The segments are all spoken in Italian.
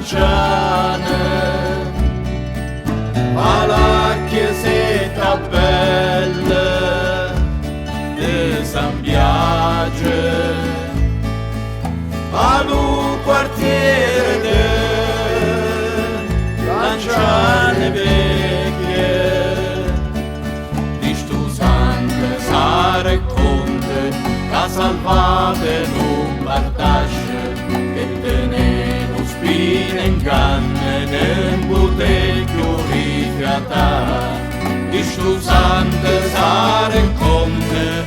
lanciane, alla chiesetta bella di San Biagio, allo quartiere de lanciane vecchie, di stu sante sare conte, che salvate non partasce, che teneno spine in canne nel botteggio rifiatà. Di stu sante sare conte,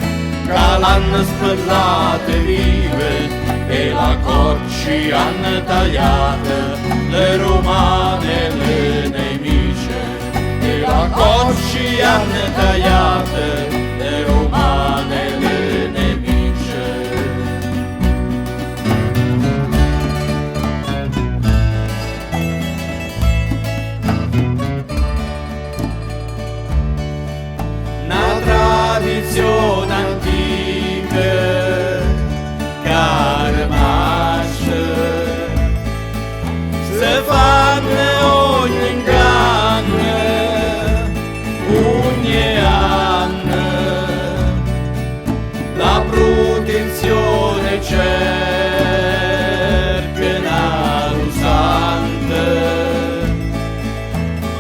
che l'hanno spellate vive, e la cocci hanno tagliate le romane e le nemiche, e la cocci hanno tagliate le romane e le nemiche. Una tradizione antica se fanno ogni inganno, ogni anno, la protezione cerca una usante,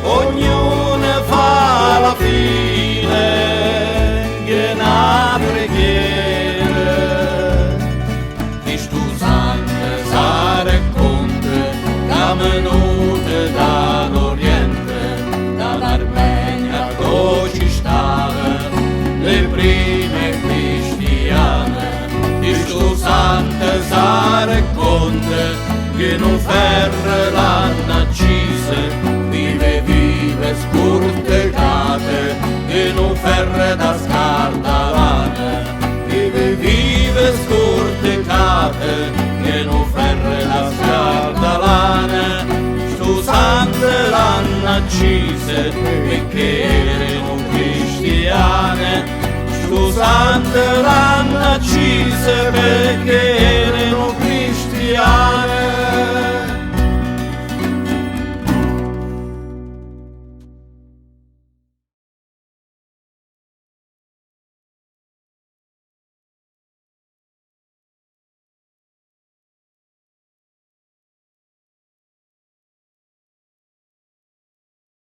ognuno fa la fine che una preghiera, di stu sante sare conte, venute dall'Oriente, dall'Armenia, dove ci stavano le prime cristiane. Di stu sante sare conte, che non ferre l'hanno accise, vive scurtecate, che non ferre da scaldalane, vive scurtecate, che non ferre da scaldalane. Stu sante l'hanno accise, perché erano cristiane. Stu sante l'hanno accise, perché erano cristiane.